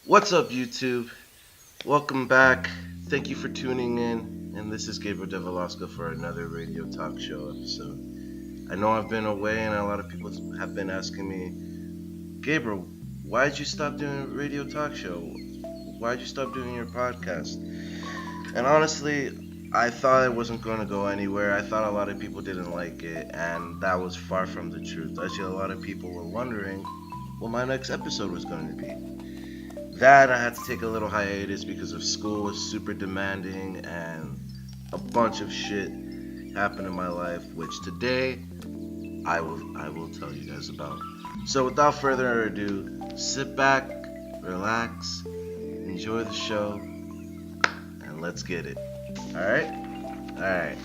What's up, YouTube? Welcome back. Thank you for tuning in. And this is Gabryel Develasco for another radio talk show episode. I know I've been away, and a lot of people have been asking me, Gabriel, why'd you stop doing a radio talk show? Why'd you stop doing your podcast? And honestly, I thought it wasn't going to go anywhere. I thought a lot of people didn't like it, and that was far from the truth. Actually, a lot of people were wondering what my next episode was going to be. That I had to take a little hiatus because of school was super demanding and a bunch of shit happened in my life, which today I will tell you guys about. So without further ado, sit back, relax, enjoy the show, and let's get it. Alright? Alright.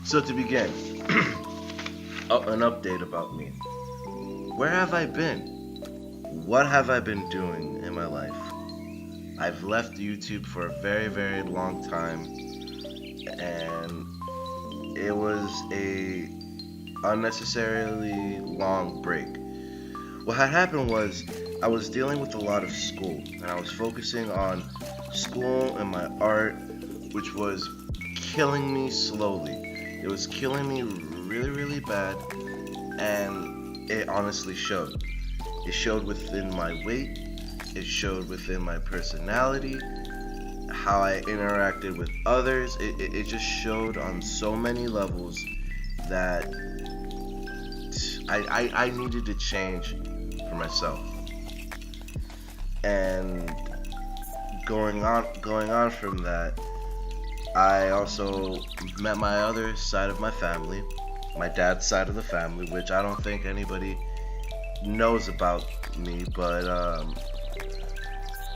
So to begin, an update about me. Where have I been? What have I been doing in my life? I've left YouTube for a very, very long time, and it was a unnecessarily long break. What had happened was I was dealing with a lot of school, and I was focusing on school and my art, which was killing me slowly. It was killing me really, really bad, and it honestly showed. It showed within my weight, it showed within my personality, how I interacted with others. It just showed on so many levels that I needed to change for myself. And going on from that, I also met my other side of my family, my dad's side of the family, which I don't think anybody knows about me, but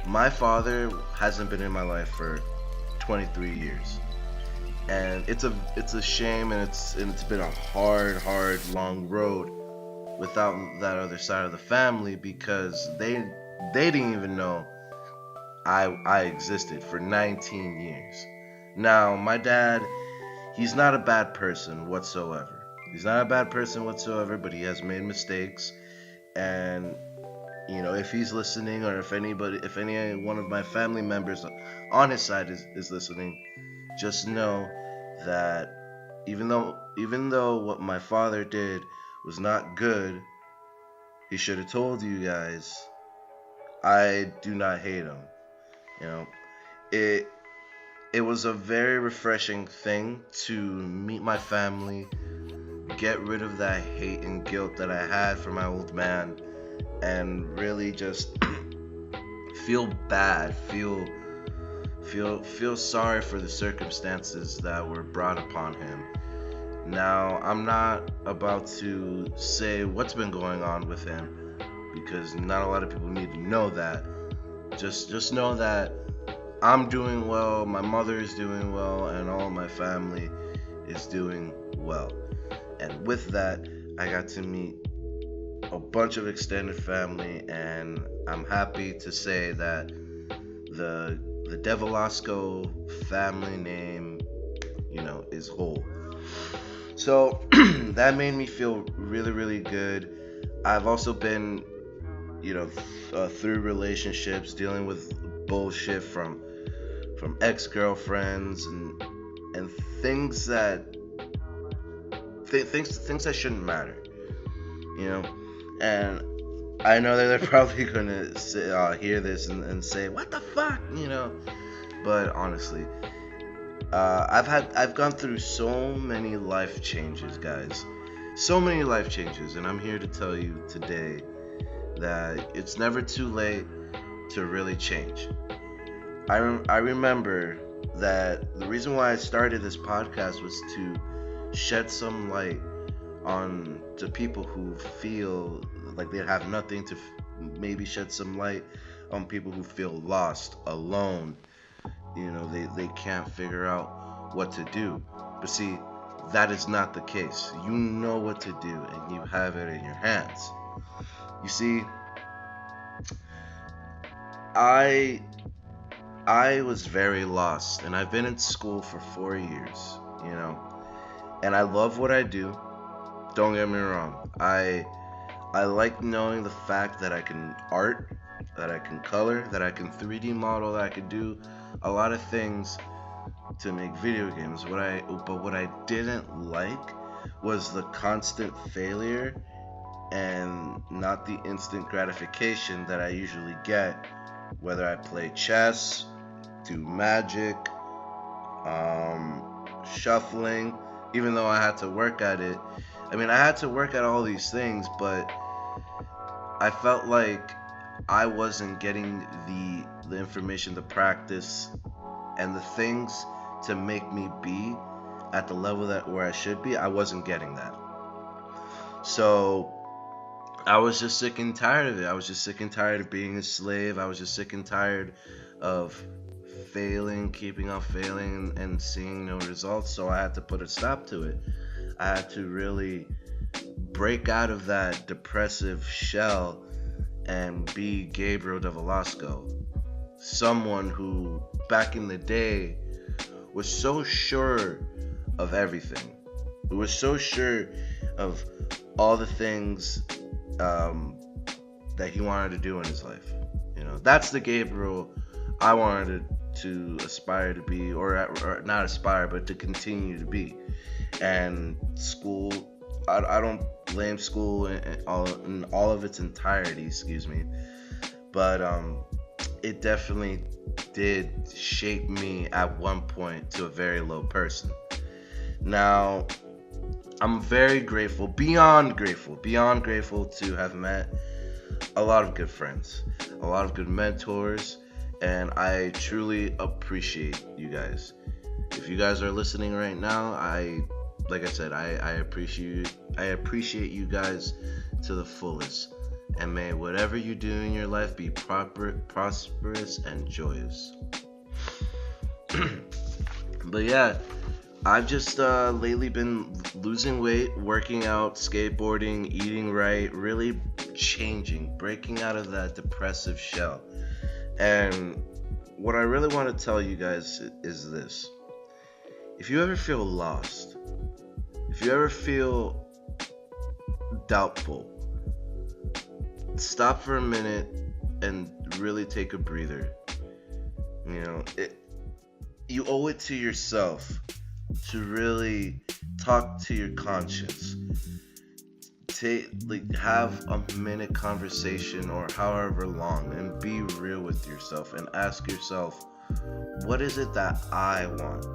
my father hasn't been in my life for 23 years, and it's a shame, and it's been a hard, long road without that other side of the family, because they didn't even know I existed for 19 years. Now, my dad, he's not a bad person whatsoever. He's not a bad person whatsoever, but he has made mistakes. And if he's listening, or if any one of my family members on his side is listening, just know that even though what my father did was not good, he should have told you guys. I do not hate him. You know, it it was a very refreshing thing to meet my family, get rid of that hate and guilt that I had for my old man, and really just feel bad, feel sorry for the circumstances that were brought upon him. Now, I'm not about to say what's been going on with him, because not a lot of people need to know that. Just know that I'm doing well, my mother is doing well, and all my family is doing well. And with that, I got to meet a bunch of extended family, and I'm happy to say that the Develasco family name, is whole. So that made me feel really, really good. I've also been, through relationships, dealing with bullshit from ex-girlfriends and things things that shouldn't matter, you know. And I know that they're probably gonna hear this and say, "What the fuck," But honestly, I've gone through so many life changes, guys. So many life changes, and I'm here to tell you today that it's never too late to really change. I remember that the reason why I started this podcast was to shed some light on to people who feel like they have nothing, to maybe shed some light on people who feel lost, alone. They can't figure out what to do. But see, that is not the case. You know what to do, and you have it in your hands. You see, I I was very lost, and I've been in school for 4 years, and I love what I do. Don't get me wrong. I like knowing the fact that I can art. that I can color, that I can 3D model, that I could do a lot of things to make video games. What I didn't like was the constant failure and not the instant gratification that I usually get, whether I play chess, do magic, shuffling, even though I had to work at it. I mean, I had to work at all these things, but I felt like I wasn't getting the information, the practice, and the things to make me be at the level that where I should be. I wasn't getting that. So I was just sick and tired of it. I was just sick and tired of being a slave. I was just sick and tired of failing, keeping on failing, and seeing no results. So I had to put a stop to it. I had to really break out of that depressive shell and be Gabryel Develasco. Someone who, back in the day, was so sure of everything. Who was so sure of all the things that he wanted to do in his life. You know, that's the Gabryel I wanted to aspire to be, or not aspire, but to continue to be. And school, I don't blame school in all of its entirety, excuse me, but it definitely did shape me at one point to a very low person. Now, I'm very grateful, beyond grateful to have met a lot of good friends, a lot of good mentors, and I truly appreciate you guys. If you guys are listening right now, like I said, I appreciate you guys to the fullest. And may whatever you do in your life be prosperous and joyous. But yeah, I've just lately been losing weight, working out, skateboarding, eating right, really changing, breaking out of that depressive shell. And what I really want to tell you guys is this. If you ever feel lost, if you ever feel doubtful, stop for a minute and really take a breather. You know, you owe it to yourself to really talk to your conscience. Have a minute conversation or however long and be real with yourself and ask yourself, what is it that I want?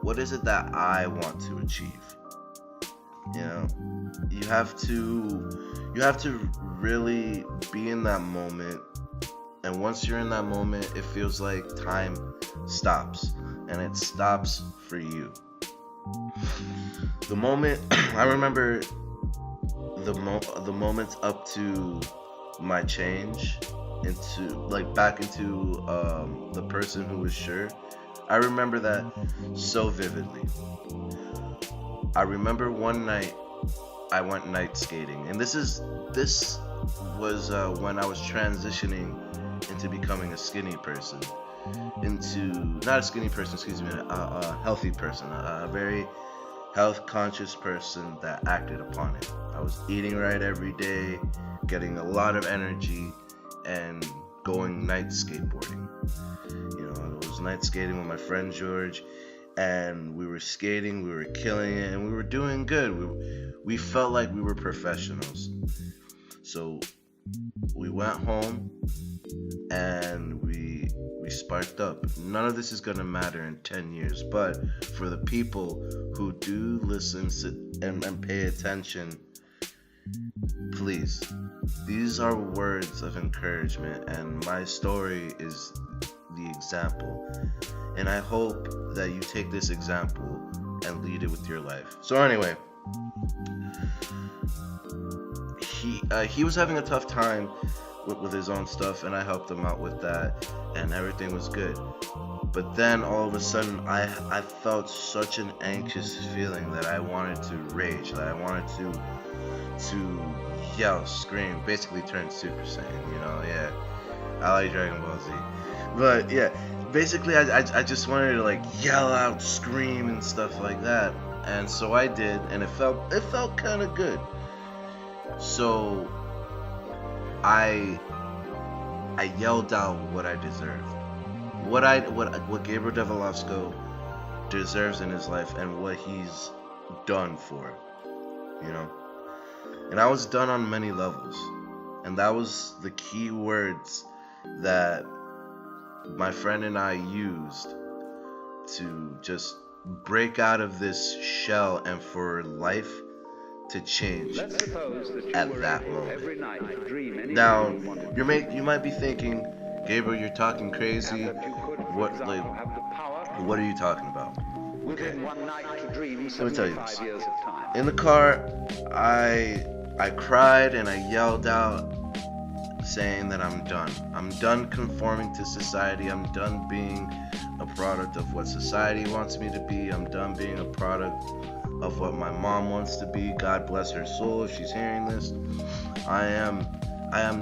What is it that I want to achieve? You know, you have to really be in that moment, and once you're in that moment, it feels like time stops, and it stops for you. The moment I remember the moments up to my change back into the person who was sure. I remember that so vividly. I remember one night I went night skating, and this was when I was transitioning into becoming a skinny person, not a skinny person, excuse me, a healthy person, a very health conscious person that acted upon it. I was eating right every day, getting a lot of energy, and going night skateboarding. You know, I was night skating with my friend George, and we were skating, we were killing it, and we were doing good. We felt like we were professionals. So we went home and we sparked up. None of this is gonna matter in 10 years, but for the people who do listen and pay attention, please, these are words of encouragement, and my story is the example. And I hope that you take this example and lead it with your life. So anyway, he was having a tough time with his own stuff, and I helped him out with that, and everything was good. But then all of a sudden, I felt such an anxious feeling that I wanted to rage, that I wanted to yell, scream, basically turn Super Saiyan, you know, yeah. I like Dragon Ball Z. But yeah, basically I just wanted to like yell out, scream and stuff like that. And so I did, and it felt kind of good. So I I yelled out what I deserved, what Gabriel Develasco deserves in his life, and what he's done for, you know. And I was done on many levels, and that was the key words that my friend and I used to just break out of this shell and for life to change at that moment. Now, you might be thinking, Gabriel, you're talking crazy. What are you talking about? Okay. Let me tell you this. In the car, I cried and I yelled out, saying that I'm done. I'm done conforming to society. I'm done being a product of what society wants me to be. I'm done being a product of what my mom wants to be. God bless her soul if she's hearing this. I am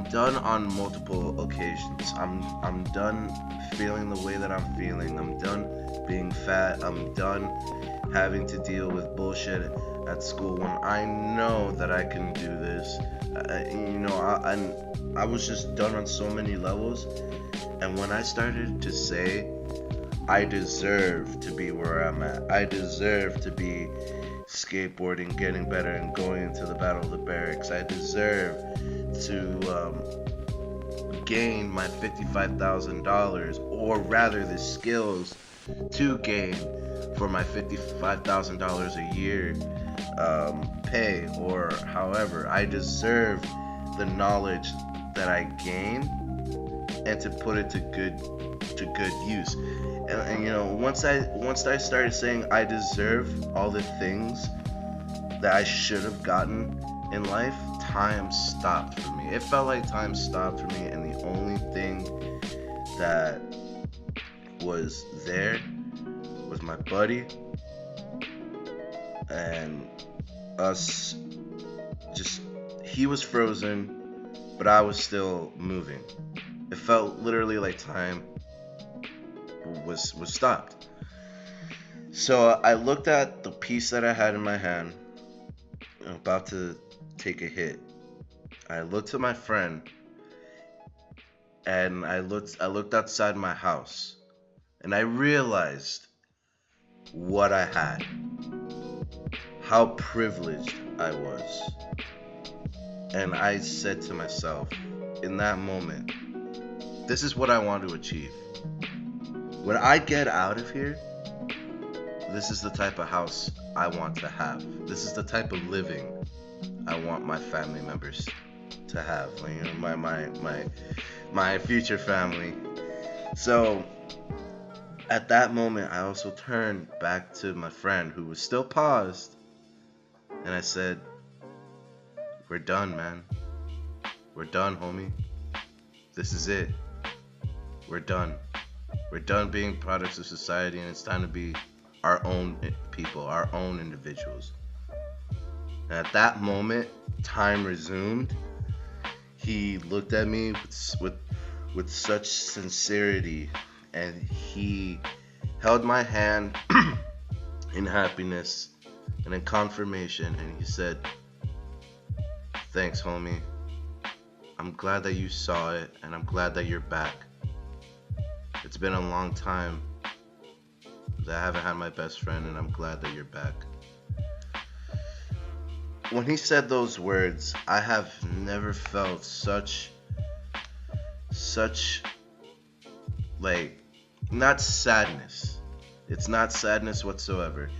done on multiple occasions. I'm done feeling the way that I'm feeling. I'm done being fat. I'm done having to deal with bullshit at school when I know that I can do this. I was just done on so many levels. And when I started to say, I deserve to be where I'm at, I deserve to be skateboarding, getting better, and going into the Battle of the Barracks, I deserve to gain my $55,000, or rather the skills to gain for my $55,000 a year pay, or however, I deserve the knowledge that I gain and to put it to good use. And once I started saying I deserve all the things that I should have gotten in life, time stopped for me. It felt like time stopped for me, and the only thing that was there was my buddy and us. Just, he was frozen, but I was still moving. It felt literally like time was stopped. So I looked at the piece that I had in my hand, about to take a hit. I looked to my friend, and I looked outside my house, and I realized what I had, how privileged I was. And I said to myself in that moment, this is what I want to achieve. When I get out of here, this is the type of house I want to have. This is the type of living I want my family members to have. My future family. So at that moment, I also turned back to my friend, who was still paused, and I said, we're done, man. We're done, homie. This is it. We're done. We're done being products of society, and it's time to be our own people, our own individuals. And at that moment, time resumed. He looked at me with such sincerity, and he held my hand in happiness and in confirmation, and he said, thanks, homie. I'm glad that you saw it, and I'm glad that you're back. It's been a long time that I haven't had my best friend, and I'm glad that you're back. When he said those words, I have never felt such like, not sadness. It's not sadness whatsoever.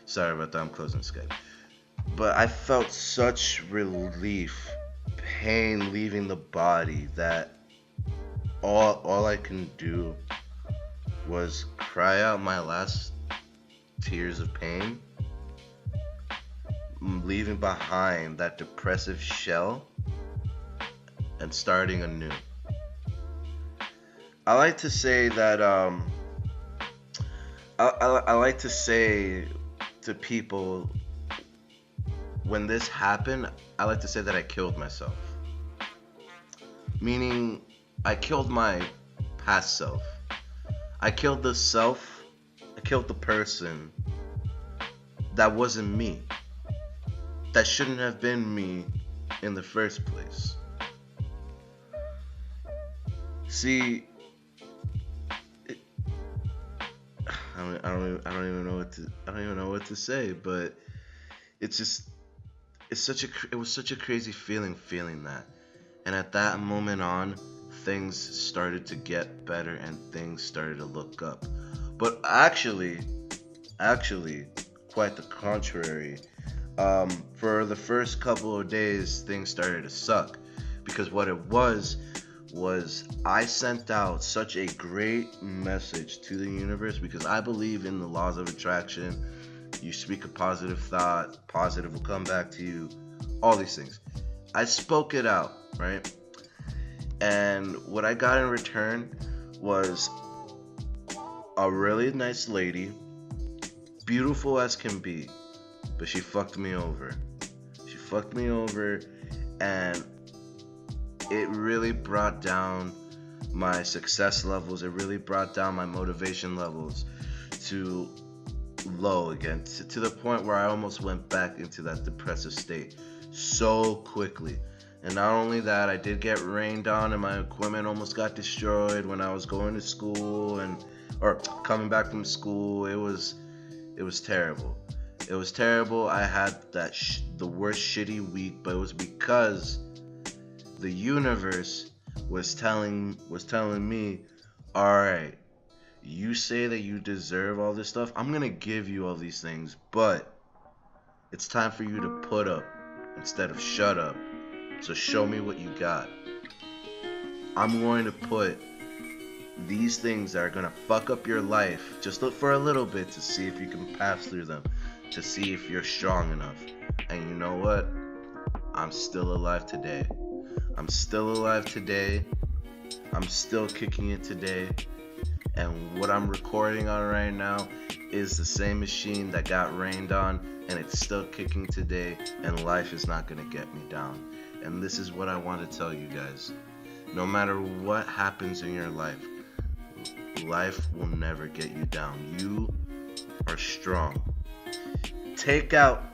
Sorry about that, I'm closing Skype. But I felt such relief, pain leaving the body, that all I can do was cry out my last tears of pain, leaving behind that depressive shell and starting anew. I like to say that I like to say to people, when this happened, I like to say that I killed myself. Meaning, I killed my past self. I killed the self, I killed the person that wasn't me. That shouldn't have been me in the first place. See, it, I don't even know I don't even know what to say, but it's just it was such a crazy feeling that. And at that moment on, things started to get better and things started to look up. But actually, quite the contrary. For the first couple of days, things started to suck because what it was I sent out such a great message to the universe because I believe in the laws of attraction. You speak a positive thought, positive will come back to you, all these things. I spoke it out, right? And what I got in return was a really nice lady, beautiful as can be, but she fucked me over. She fucked me over, and it really brought down my success levels. It really brought down my motivation levels to low again, to the point where I almost went back into that depressive state so quickly. And not only that, I did get rained on, and my equipment almost got destroyed when I was going to school or coming back from school. It was terrible. It was terrible. I had the worst shitty week, but it was because the universe was telling me, all right, you say that you deserve all this stuff. I'm gonna give you all these things, but it's time for you to put up instead of shut up. So show me what you got. I'm going to put these things that are gonna fuck up your life. Just look for a little bit to see if you can pass through them, to see if you're strong enough. And you know what? I'm still alive today. I'm still alive today. I'm still kicking it today. And what I'm recording on right now is the same machine that got rained on, and it's still kicking today, and life is not going to get me down. And this is what I want to tell you guys. No matter what happens in your life will never get you down. You are strong. Take out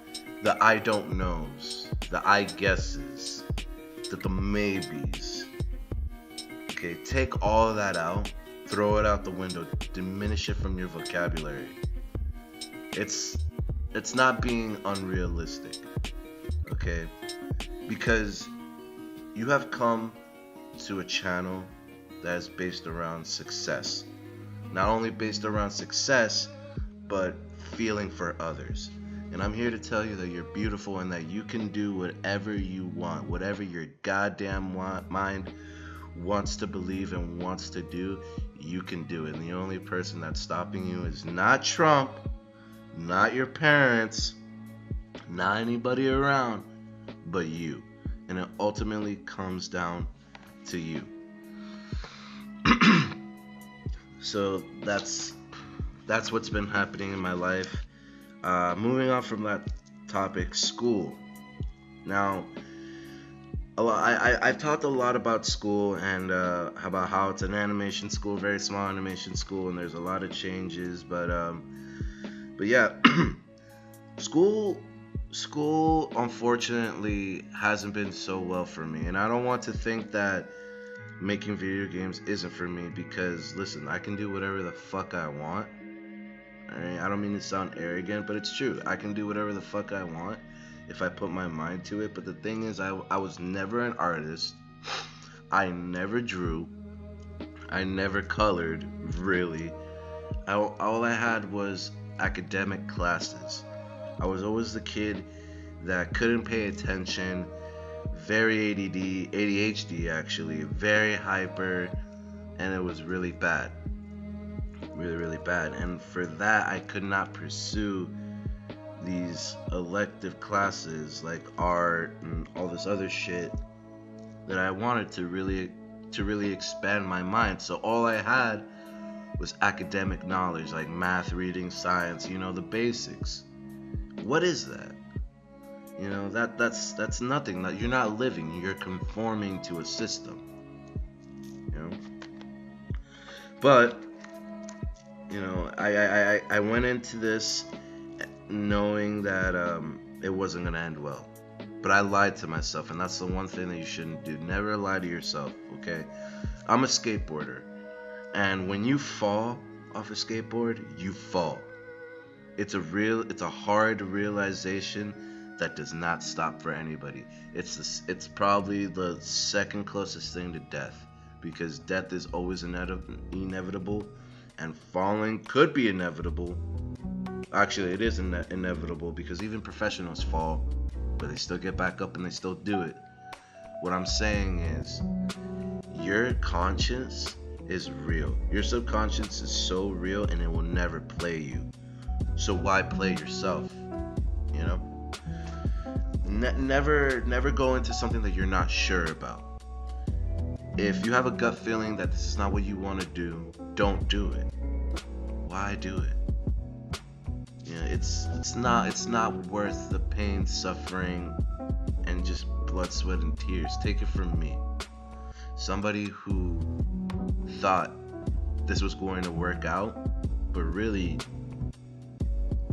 the I don't knows, the I guesses, the maybes. Okay, take all of that out. Throw it out the window. Diminish it from your vocabulary. It's not being unrealistic. Okay? Because you have come to a channel that is based around success. Not only based around success, but feeling for others. And I'm here to tell you that you're beautiful and that you can do whatever you want, whatever your goddamn mind wants to believe and wants to do, you can do it. And the only person that's stopping you is not Trump, not your parents, not anybody around, but you. And it ultimately comes down to you. So that's what's been happening in my life. Moving on from that topic, school. Now, I've talked a lot about school and about how it's an animation school, very small animation school, and there's a lot of changes. But yeah, school unfortunately hasn't been so well for me, and I don't want to think that making video games isn't for me, because listen, I can do whatever the fuck I want. Alright, I don't mean to sound arrogant, but it's true. I can do whatever the fuck I want if I put my mind to it. But the thing is, I was never an artist. I never drew. I never colored, really. All I had was academic classes. I was always the kid that couldn't pay attention, very ADHD actually, very hyper, and it was really bad. Really bad. And for that, I could not pursue these elective classes like art and all this other shit that I wanted to really expand my mind. So all I had was academic knowledge, like math, reading, science, the basics. What is that? That's nothing. That you're not living, you're conforming to a system. But I went into this knowing that it wasn't gonna end well. But I lied to myself, and that's the one thing that you shouldn't do. Never lie to yourself, okay? I'm a skateboarder, and when you fall off a skateboard, you fall. It's a hard realization that does not stop for anybody. It's probably the second closest thing to death, because death is always inevitable, and falling could be inevitable. Actually, it is inevitable, because even professionals fall, but they still get back up and they still do it. What I'm saying is, your conscience is real. Your subconscious is so real, and it will never play you. So why play yourself? You know? Never go into something that you're not sure about. If you have a gut feeling that this is not what you want to do, don't do it. Why do it? You know, it's not worth the pain, suffering, and just blood, sweat, and tears. Take it from me. Somebody who thought this was going to work out, but really,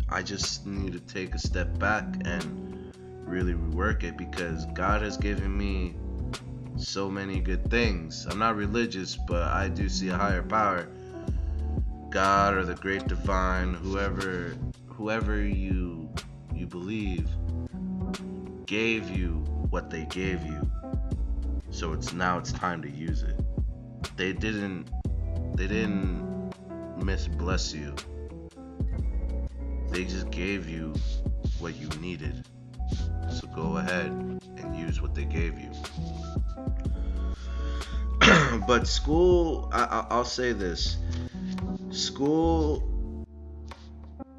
I just need to take a step back and really rework it, because God has given me so many good things. I'm not religious, but I do see a higher power. God, or the great divine, whoever you believe, gave you what they gave you. So it's time to use it. They didn't misbless you. They just gave you what you needed. So go ahead and use what they gave you. But school, I'll say this. School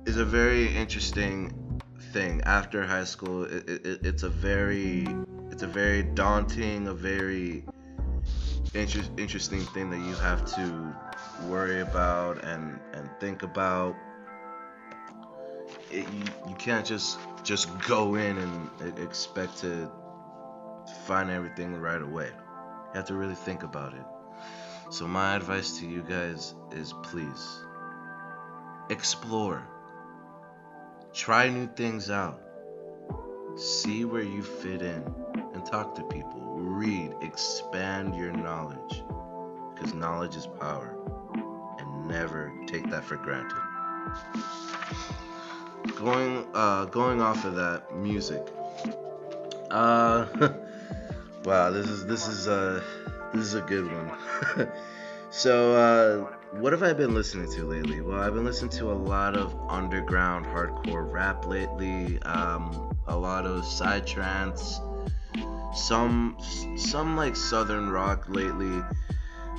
is a very interesting thing. After high school, it's a very daunting, a very interesting thing that you have to worry about and think about. You can't just go in and expect to find everything right away. You have to really think about it. So my advice to you guys is, please explore. Try new things out. See where you fit in and talk to people. Read, expand your knowledge, because knowledge is power, and never take that for granted. Going off of that, music. Wow, this is a good one. So, what have I been listening to lately? Well, I've been listening to a lot of underground hardcore rap lately. A lot of psytrance. Some like southern rock lately.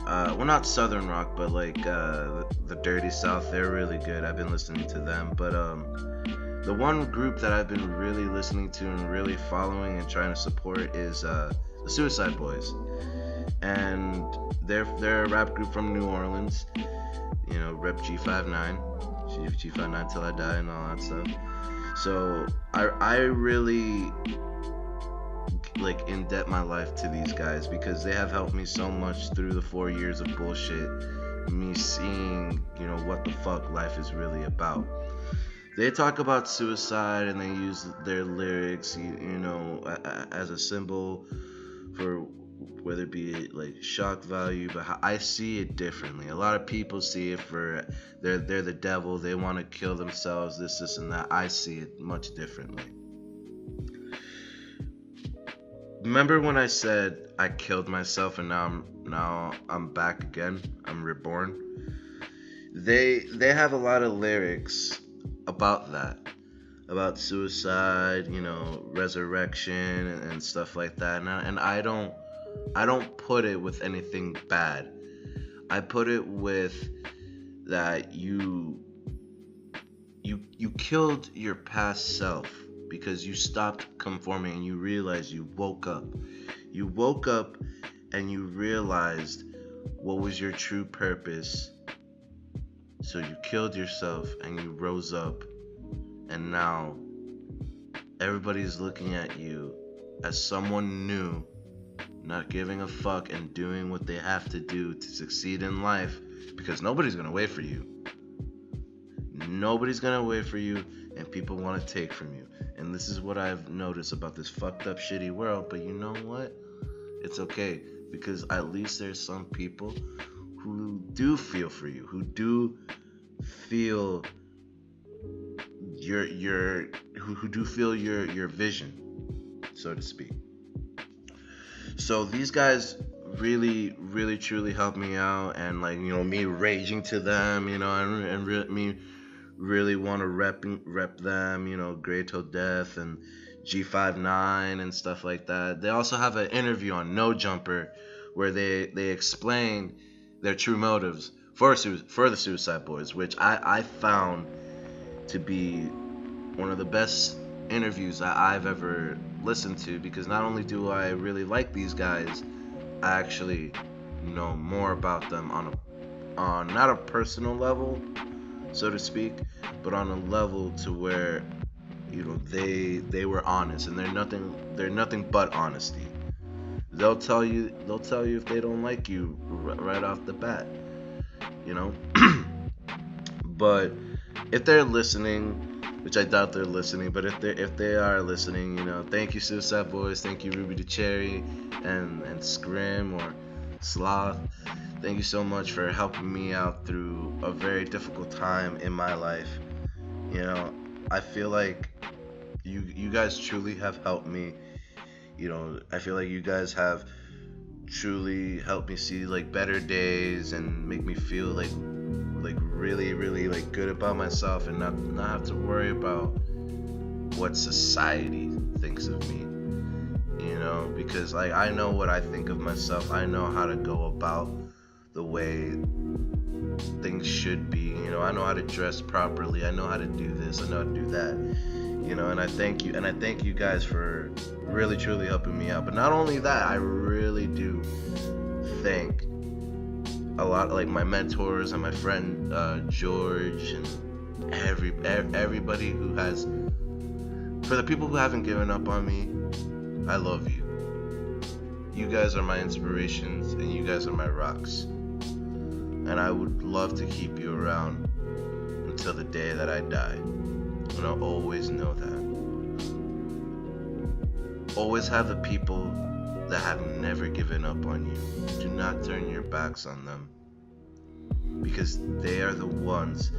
Well, not southern rock, but like the Dirty South. They're really good. I've been listening to them. But the one group that I've been really listening to and really following and trying to support is the Suicide Boys. And they're a rap group from New Orleans. You know, rep G59, G59 till I die and all that stuff. So I really like in-debt my life to these guys, because they have helped me so much through the 4 years of bullshit, me seeing, you know, what the fuck life is really about. They talk about suicide, and they use their lyrics, you know, as a symbol for whether it be like shock value, but I see it differently. A lot of people see it for they're the devil, they want to kill themselves, this and that. I see it much differently. Remember when I said I killed myself and now I'm back again? I'm reborn. They have a lot of lyrics about that, about suicide, you know, resurrection and stuff like that. And I don't put it with anything bad. I put it with that you killed your past self, because you stopped conforming and you realized you woke up. You woke up and you realized what was your true purpose. So you killed yourself and you rose up, and now everybody's looking at you as someone new, not giving a fuck and doing what they have to do to succeed in life, because nobody's gonna wait for you. Nobody's gonna wait for you, and people want to take from you. And this is what I've noticed about this fucked up shitty world. But you know what? It's okay, because at least there's some people who do feel for you, who do feel your who do feel your vision, so to speak. So these guys really truly helped me out, and like, me raging to them, me really want to rep them, Grey Till Death and G59 and stuff like that. They also have an interview on No Jumper where they explain their true motives for the Suicide Boys, which I found to be one of the best interviews that I've ever listened to, because not only do I really like these guys, I actually know more about them on not a personal level, so to speak, but on a level to where they were honest, and they're nothing but honesty. They'll tell you if they don't like you right off the bat, you know. But if they're listening, which I doubt they're listening, but if they are listening, thank you Suicide Boys, thank you Ruby the Cherry and Scrim or Sloth. Thank you so much for helping me out through a very difficult time in my life. I feel like you guys truly have helped me. I feel like you guys have truly helped me see like better days and make me feel like really like good about myself, and not have to worry about what society thinks of me. Because like I know what I think of myself. I know how to go about the way things should be. I know how to dress properly. I know how to do this. I know how to do that. And I thank you guys for really truly helping me out. But not only that, I really do thank a lot, like my mentors and my friend George, and everybody who has, for the people who haven't given up on me. I love you. You guys are my inspirations, and you guys are my rocks. And I would love to keep you around until the day that I die. And I'll always know that. Always have the people that have never given up on you. Do not turn your backs on them, because they are the ones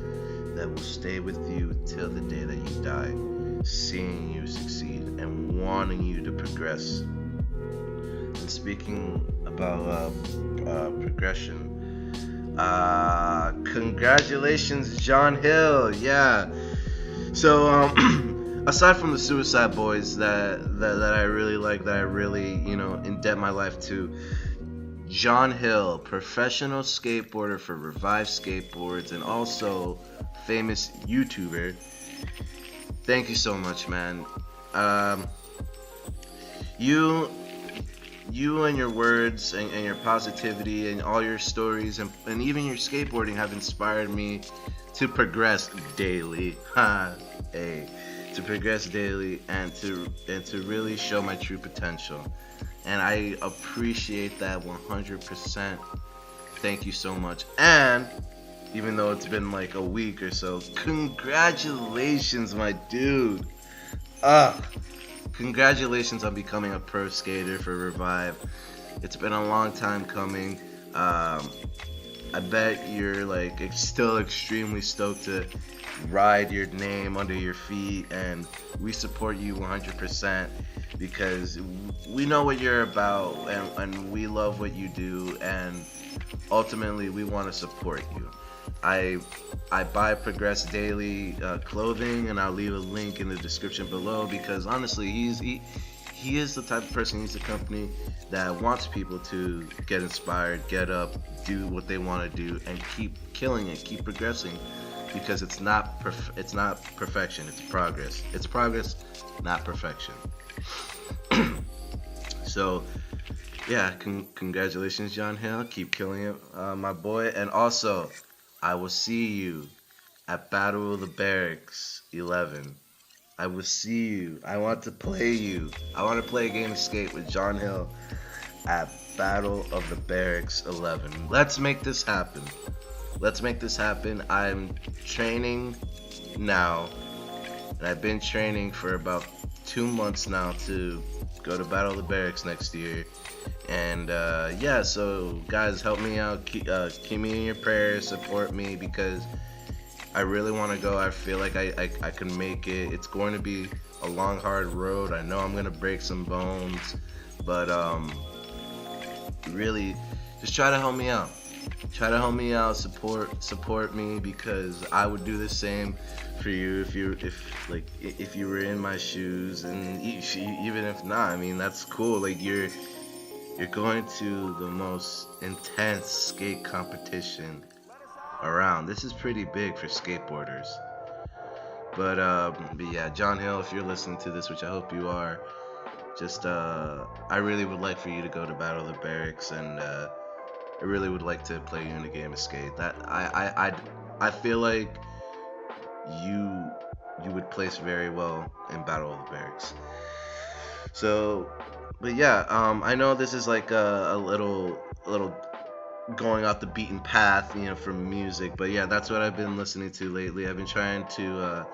that will stay with you till the day that you die, seeing you succeed and wanting you to progress. And speaking about progression, congratulations, John Hill. Yeah. So aside from the Suicide Boys that I really like, that I really indebt my life to, John Hill, professional skateboarder for Revive Skateboards and also famous YouTuber. Thank you so much, man. You and your words and your positivity and all your stories and even your skateboarding have inspired me to progress daily. To progress daily and to really show my true potential. And I appreciate that 100%. Thank you so much. And even though it's been like a week or so, congratulations, my dude. Congratulations on becoming a pro skater for Revive. It's been a long time coming. I bet you're like still extremely stoked to ride your name under your feet, and we support you 100% because we know what you're about, and we love what you do, and ultimately we want to support you. I buy Progress Daily clothing, and I'll leave a link in the description below, because honestly he is the type of person, he's a company that wants people to get inspired, get up, do what they want to do, and keep killing it, keep progressing, because it's not perfection, it's progress. It's progress, not perfection. So yeah, congratulations, John Hill, keep killing it, my boy. And also, I will see you at Battle of the Barracks 11. I will see you. I want to play you. I want to play a game of skate with John Hill at Battle of the Barracks 11. Let's make this happen. Let's make this happen. I'm training now, and I've been training for about 2 months now to go to Battle of the Barracks next year. And yeah, so guys, help me out. Keep me in your prayers. Support me because I really want to go. I feel like I can make it. It's going to be a long, hard road. I know I'm going to break some bones. But really, just try to help me out. Try to help me out. Support me because I would do the same for you if you were in my shoes, and even if not, I mean that's cool. Like you're going to the most intense skate competition around. This is pretty big for skateboarders. But yeah, John Hill, if you're listening to this, which I hope you are, just I really would like for you to go to Battle of the Barracks, and I really would like to play you in a game of skate. That I feel like you you would place very well in Battle of the Barracks. So, but yeah, I know this is like a little going off the beaten path, for music. But yeah, that's what I've been listening to lately. I've been trying to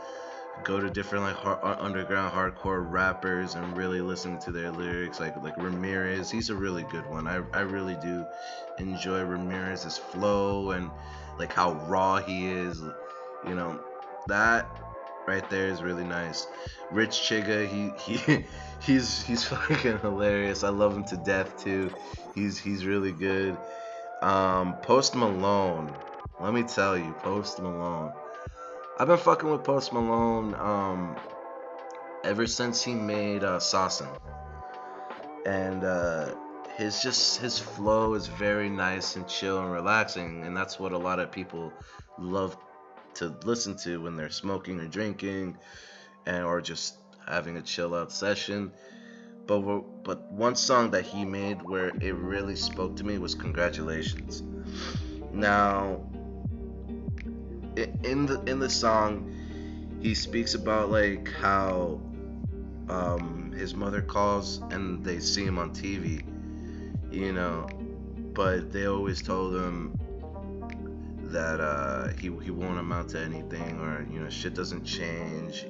go to different like underground hardcore rappers and really listen to their lyrics. Like Ramirez, he's a really good one. I really do enjoy Ramirez's flow and like how raw he is. That right there is really nice. Rich Chiga, he's fucking hilarious. I love him to death too. He's really good. Post Malone. Let me tell you, Post Malone. I've been fucking with Post Malone ever since he made Saucin'. And his flow is very nice and chill and relaxing, and that's what a lot of people love to listen to when they're smoking or drinking, and or just having a chill out session. But one song that he made where it really spoke to me was Congratulations. Now, in the song, he speaks about like how his mother calls and they see him on TV, you know, but they always told him that he won't amount to anything, or shit doesn't change.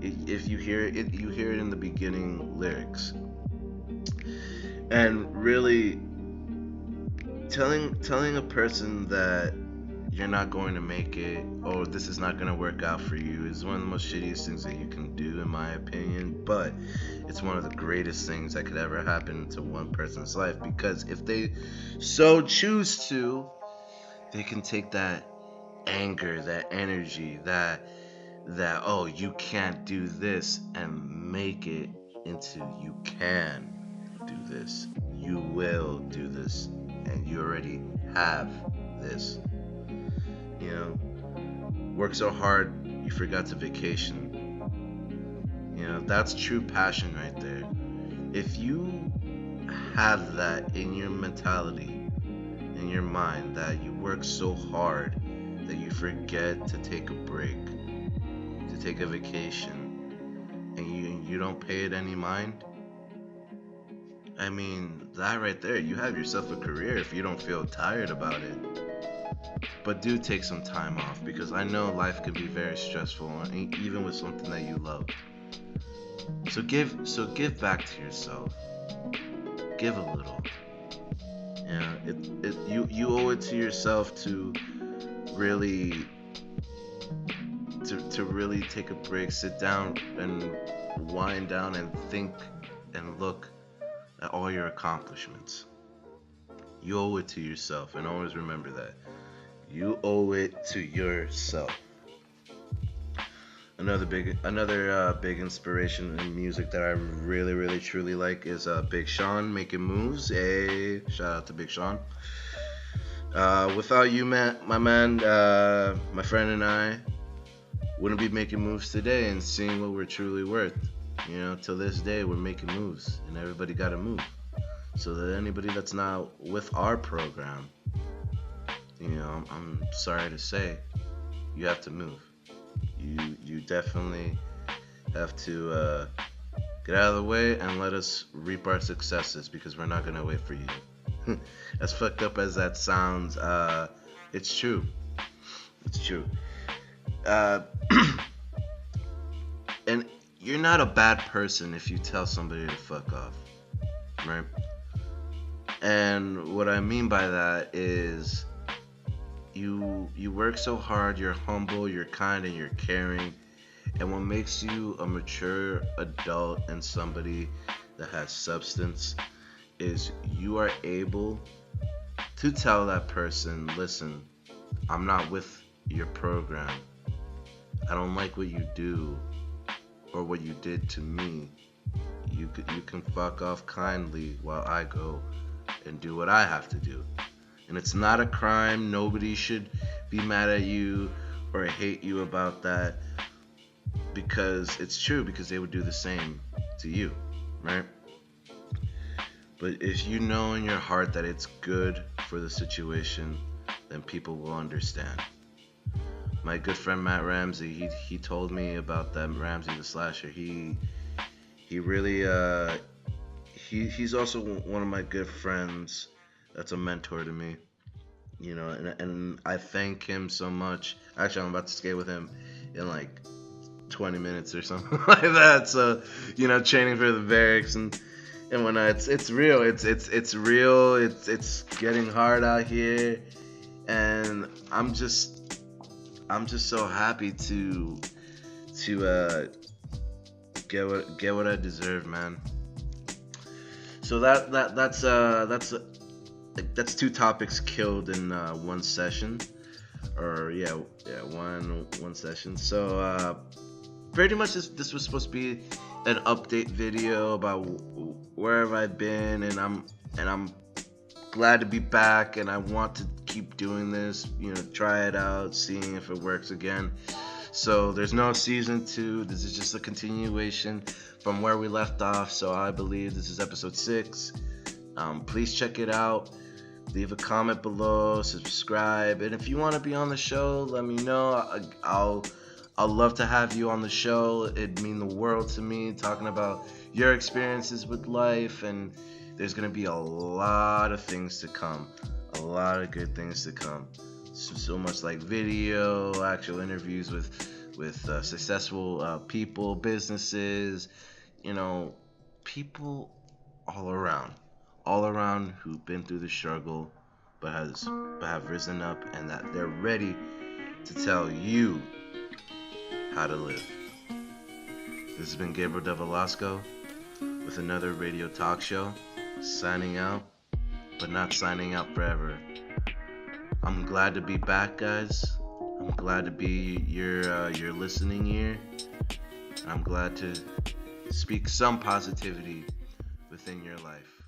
If you hear it, you hear it in the beginning lyrics, and really telling a person that you're not going to make it, or this is not going to work out for you, is one of the most shittiest things that you can do, in my opinion. But it's one of the greatest things that could ever happen to one person's life, because if they so choose to, they can take that anger, that energy, that oh, you can't do this, and make it into you can do this, you will do this, and you already have this. Work so hard you forgot to vacation. That's true passion right there. If you have that in your mentality, in your mind, that you work so hard that you forget to take a break, to take a vacation, and you don't pay it any mind, I mean, that right there, you have yourself a career if you don't feel tired about it. But do take some time off, because I know life can be very stressful, even with something that you love. So give back to yourself. Give a little. You owe it to yourself to really to really take a break, sit down and wind down and think and look at all your accomplishments. You owe it to yourself, and always remember that. You owe it to yourself. Another big inspiration in music that I really, really, truly like is Big Sean making moves. Hey, shout out to Big Sean. Without you, man, my man, my friend, and I wouldn't be making moves today and seeing what we're truly worth. Till this day, we're making moves, and everybody got to move. So that anybody that's not with our program, I'm sorry to say, you have to move. You definitely have to get out of the way and let us reap our successes, because we're not gonna wait for you. As fucked up as that sounds, it's true. It's true. And you're not a bad person if you tell somebody to fuck off, right? And what I mean by that is you work so hard, you're humble, you're kind, and you're caring. And what makes you a mature adult and somebody that has substance is you are able to tell that person, listen, I'm not with your program. I don't like what you do or what you did to me. You can fuck off kindly while I go and do what I have to do. And it's not a crime. Nobody should be mad at you or hate you about that, because it's true, because they would do the same to you, right? But if you know in your heart that it's good for the situation, then people will understand. My good friend Matt Ramsey, he told me about that. Ramsey the Slasher. He really he's also one of my good friends. That's a mentor to me, and I thank him so much. Actually, I'm about to skate with him in like 20 minutes or something like that. So, training for the barracks and whatnot. It's real. It's real. It's getting hard out here, and I'm just so happy to get what I deserve, man. So that's two topics killed in one session, or one session. So pretty much this was supposed to be an update video about where have I been, and I'm glad to be back, and I want to keep doing this, try it out, seeing if it works again. So there's no season 2. This is just a continuation from where we left off. So I believe this is episode 6. Please check it out. Leave a comment below, subscribe, and if you want to be on the show, let me know. I'll love to have you on the show. It'd mean the world to me, talking about your experiences with life, and there's going to be a lot of things to come. A lot of good things to come. So much like video, actual interviews with successful people, businesses, people all around who've been through the struggle, but have risen up, and that they're ready to tell you how to live. This has been Gabryel Develasco with another radio talk show, signing out, but not signing out forever. I'm glad to be back, guys. I'm glad to be your listening ear. I'm glad to speak some positivity within your life.